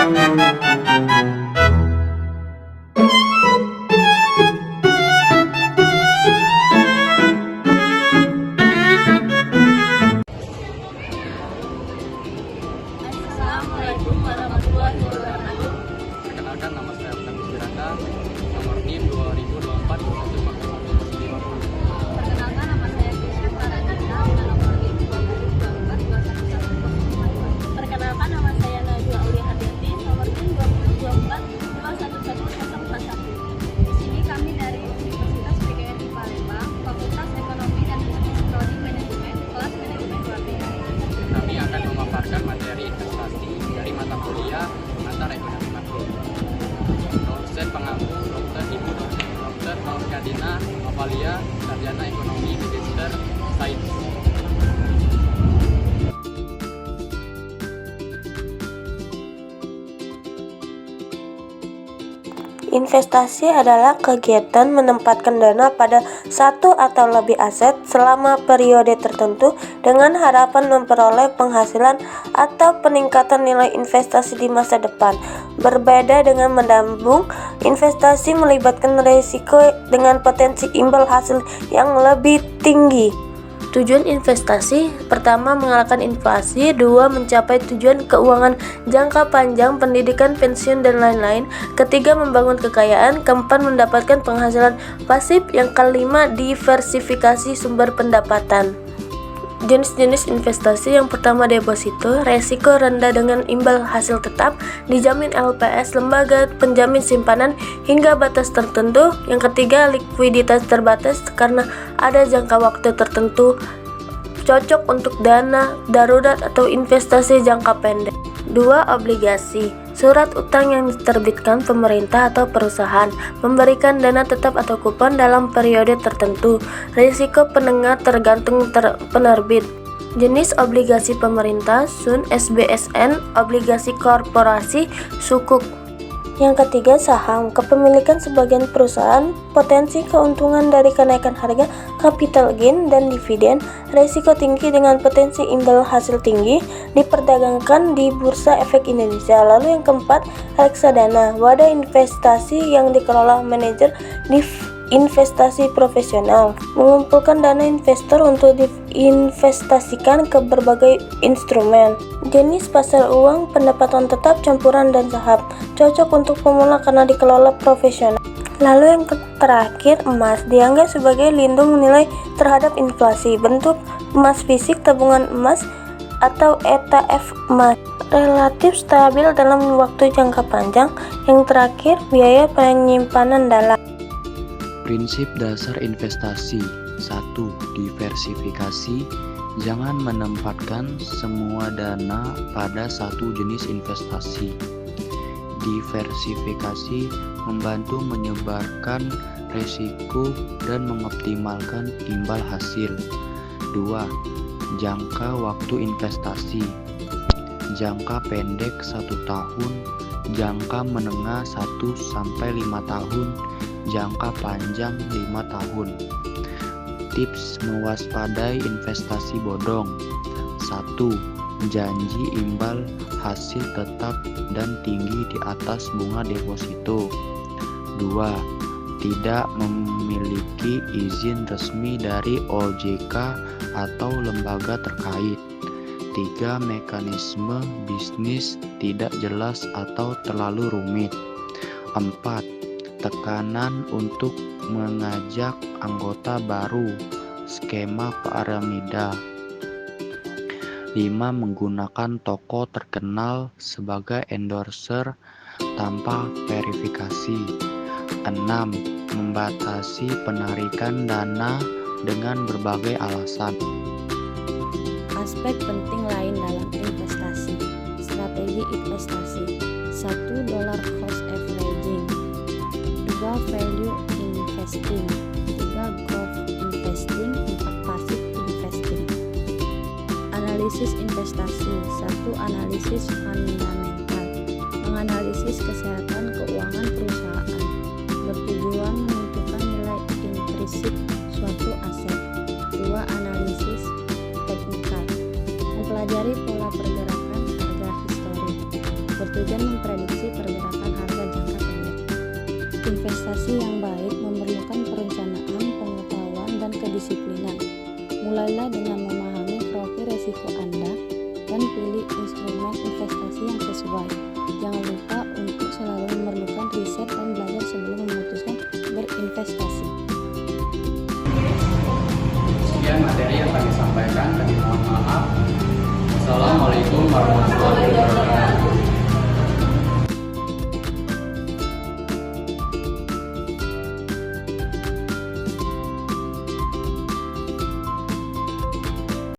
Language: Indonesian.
Assalamualaikum warahmatullahi wabarakatuh. Perkenalkan, nama saya Abdul Firanda, nomor NIM 2024-14150. Perkenalkan, nama saya Kisha Faradina, nomor NIM 2024-21150. Perkenalkan, nama saya Najwa Aulia Hadiati, nomor NIM 2024-21141. Di sini kami dari Universitas PGRI Palembang, Fakultas Ekonomi dan Bisnis Prodi Manajemen, kelas Manajemen 2B. Kami akan memaparkan materi investasi dari mata kuliah Pengantar Ekonomi Makro. Dosen pengampu Dr. Ibu Dr. Nurkadina Amalia, Sarjana Ekonomi Magister Sains. Investasi adalah kegiatan menempatkan dana pada satu atau lebih aset selama periode tertentu dengan harapan memperoleh penghasilan atau peningkatan nilai investasi di masa depan. Berbeda dengan menabung, investasi melibatkan risiko dengan potensi imbal hasil yang lebih tinggi. Tujuan investasi: pertama, mengalahkan inflasi; dua, mencapai tujuan keuangan jangka panjang, pendidikan, pensiun, dan lain-lain; ketiga, membangun kekayaan; keempat, mendapatkan penghasilan pasif; yang kelima, diversifikasi sumber pendapatan. Jenis-jenis investasi: yang pertama, deposito, resiko rendah dengan imbal hasil tetap, dijamin LPS, lembaga penjamin simpanan hingga batas tertentu; yang ketiga, likuiditas terbatas karena ada jangka waktu tertentu, cocok untuk dana darurat atau investasi jangka pendek. 2. Obligasi, surat utang yang diterbitkan pemerintah atau perusahaan, memberikan dana tetap atau kupon dalam periode tertentu. Risiko penengah tergantung penerbit. Jenis obligasi pemerintah: SUN, SBSN, obligasi korporasi, sukuk. Yang ketiga, saham, kepemilikan sebagian perusahaan, potensi keuntungan dari kenaikan harga, capital gain, dan dividen, risiko tinggi dengan potensi imbal hasil tinggi, diperdagangkan di Bursa Efek Indonesia. Lalu yang keempat, reksadana, wadah investasi yang dikelola manajer investasi profesional, mengumpulkan dana investor untuk diinvestasikan ke berbagai instrumen. Jenis pasar uang: pendapatan tetap, campuran, dan saham, cocok untuk pemula karena dikelola profesional. Lalu yang terakhir, emas, dianggap sebagai lindung nilai terhadap inflasi. Bentuk: emas fisik, tabungan emas, atau ETF emas, relatif stabil dalam waktu jangka panjang. Yang terakhir, biaya penyimpanan dalam. Prinsip dasar investasi: 1. Diversifikasi. Jangan menempatkan semua dana pada satu jenis investasi. Diversifikasi membantu menyebarkan risiko dan mengoptimalkan imbal hasil. 2. Jangka waktu investasi: jangka pendek 1 tahun, jangka menengah 1-5 tahun, jangka panjang 5 tahun. Tips mewaspadai investasi bodong: 1. Janji imbal hasil tetap dan tinggi di atas bunga deposito. 2. Tidak memiliki izin resmi dari OJK atau lembaga terkait. 3. Mekanisme bisnis tidak jelas atau terlalu rumit. 4. Tekanan untuk mengajak anggota baru, skema piramida. 5. Menggunakan toko terkenal sebagai endorser tanpa verifikasi. 6. Membatasi penarikan dana dengan berbagai alasan. Aspek penting lain dalam investasi: strategi investasi. 1. Dollar cost averaging. 2. Value investing. 3. Growth investing. 4. Passive investing. Analisis investasi. 1. Analisis fundamental, menganalisis kesehatan keuangan perusahaan, bertujuan menentukan nilai intrinsik suatu aset. 2. Analisis teknikal, mempelajari pola pergerakan harga historik, bertujuan memprediksi pergerakan harga jangka pendek. Investasi yang baik memerlukan perencanaan, pengetahuan, dan kedisiplinan. Mulailah dengan memahami profil risiko Anda dan pilih instrumen investasi yang sesuai. Jangan lupa untuk selalu memerlukan riset dan belajar sebelum memutuskan berinvestasi. Sekian materi yang kami sampaikan, kami mohon maaf. Wassalamualaikum warahmatullahi wabarakatuh.